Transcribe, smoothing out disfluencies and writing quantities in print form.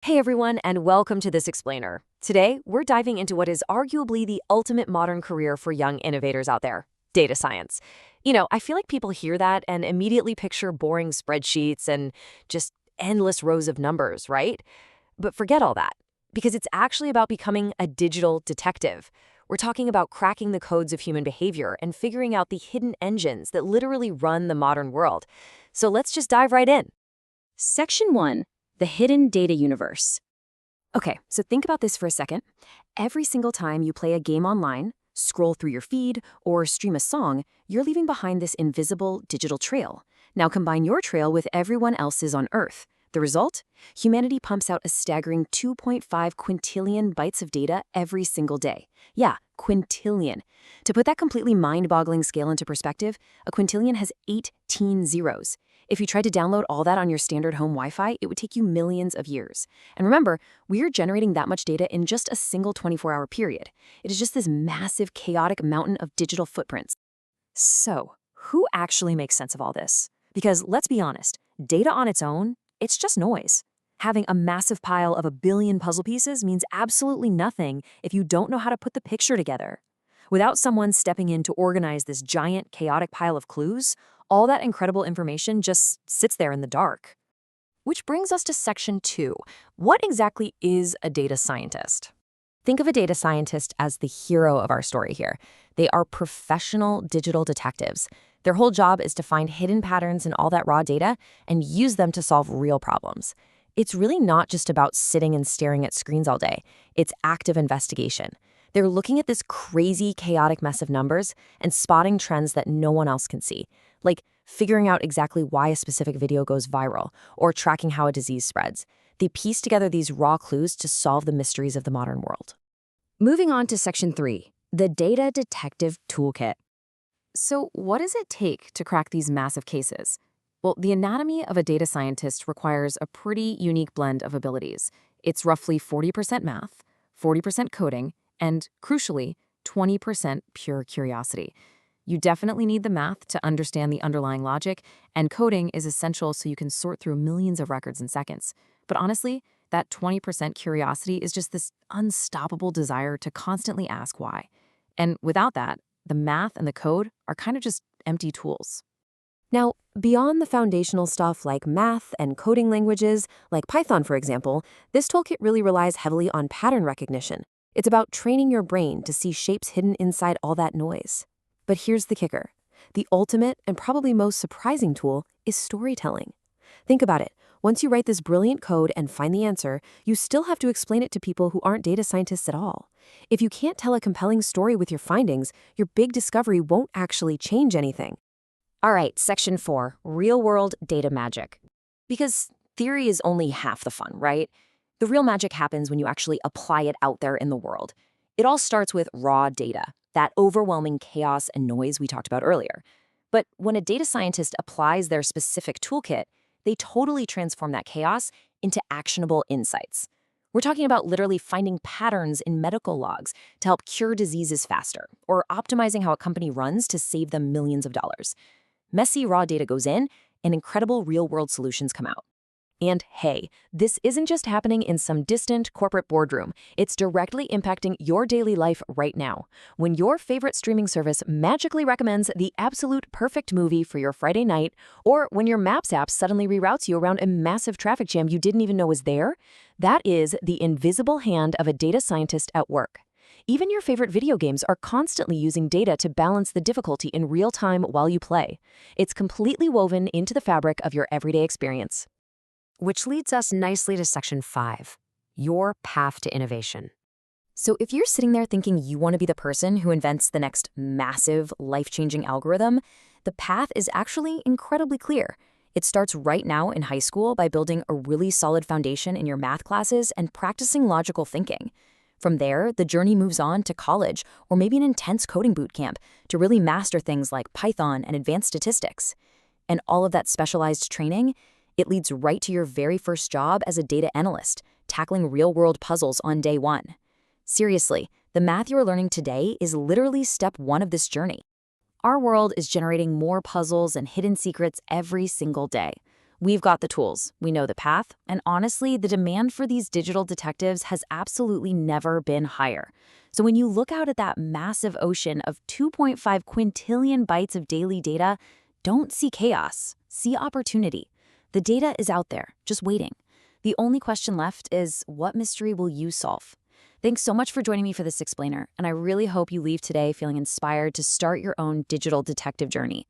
Hey everyone, and welcome to This Explainer. Today, we're diving into what is arguably the ultimate modern career for young innovators out there, data science. I feel like people hear that and immediately picture boring spreadsheets and just endless rows of numbers, right? But forget all that, because it's actually about becoming a digital detective. We're talking about cracking the codes of human behavior and figuring out the hidden engines that literally run the modern world. So let's just dive right in. Section 1. The Hidden Data Universe. Okay, so think about this for a second. Every single time you play a game online, scroll through your feed, or stream a song, you're leaving behind this invisible digital trail. Now combine your trail with everyone else's on Earth. The result? Humanity pumps out a staggering 2.5 quintillion bytes of data every single day. Yeah, quintillion. To put that completely mind-boggling scale into perspective, a quintillion has 18 zeros. If you tried to download all that on your standard home Wi-Fi, it would take you millions of years. And remember, we are generating that much data in just a single 24-hour period. It is just this massive, chaotic mountain of digital footprints. So, who actually makes sense of all this? Because let's be honest, data on its own, it's just noise. Having a massive pile of a billion puzzle pieces means absolutely nothing if you don't know how to put the picture together. Without someone stepping in to organize this giant, chaotic pile of clues, all that incredible information just sits there in the dark. Which brings us to Section 2. What exactly is a data scientist? Think of a data scientist as the hero of our story here. They are professional digital detectives. Their whole job is to find hidden patterns in all that raw data and use them to solve real problems. It's really not just about sitting and staring at screens all day. It's active investigation. They're looking at this crazy, chaotic mess of numbers and spotting trends that no one else can see, like figuring out exactly why a specific video goes viral or tracking how a disease spreads. They piece together these raw clues to solve the mysteries of the modern world. Moving on to Section 3. The Data Detective Toolkit. So what does it take to crack these massive cases? Well, the anatomy of a data scientist requires a pretty unique blend of abilities. It's roughly 40% math, 40% coding, and, crucially, 20% pure curiosity. You definitely need the math to understand the underlying logic, and coding is essential so you can sort through millions of records in seconds. But honestly, that 20% curiosity is just this unstoppable desire to constantly ask why. And without that, the math and the code are kind of just empty tools. Now, beyond the foundational stuff like math and coding languages, like Python for example, this toolkit really relies heavily on pattern recognition. It's about training your brain to see shapes hidden inside all that noise. But here's the kicker. The ultimate and probably most surprising tool is storytelling. Think about it. Once you write this brilliant code and find the answer, you still have to explain it to people who aren't data scientists at all. If you can't tell a compelling story with your findings, your big discovery won't actually change anything. All right, Section 4. Real-world data magic. Because theory is only half the fun, right? The real magic happens when you actually apply it out there in the world. It all starts with raw data, that overwhelming chaos and noise we talked about earlier. But when a data scientist applies their specific toolkit, they totally transform that chaos into actionable insights. We're talking about literally finding patterns in medical logs to help cure diseases faster, or optimizing how a company runs to save them millions of dollars. Messy raw data goes in, and incredible real-world solutions come out. And hey, this isn't just happening in some distant corporate boardroom. It's directly impacting your daily life right now. When your favorite streaming service magically recommends the absolute perfect movie for your Friday night, or when your Maps app suddenly reroutes you around a massive traffic jam you didn't even know was there, that is the invisible hand of a data scientist at work. Even your favorite video games are constantly using data to balance the difficulty in real time while you play. It's completely woven into the fabric of your everyday experience. Which leads us nicely to Section 5. Your path to innovation. So if you're sitting there thinking you want to be the person who invents the next massive, life-changing algorithm, the path is actually incredibly clear. It starts right now in high school by building a really solid foundation in your math classes and practicing logical thinking. From there, the journey moves on to college or maybe an intense coding boot camp to really master things like Python and advanced statistics. And all of that specialized training, it leads right to your very first job as a data analyst, tackling real-world puzzles on day one. Seriously, the math you're learning today is literally step one of this journey. Our world is generating more puzzles and hidden secrets every single day. We've got the tools, we know the path, and honestly, the demand for these digital detectives has absolutely never been higher. So when you look out at that massive ocean of 2.5 quintillion bytes of daily data, don't see chaos, see opportunity. The data is out there, just waiting. The only question left is, what mystery will you solve? Thanks so much for joining me for this explainer, and I really hope you leave today feeling inspired to start your own digital detective journey.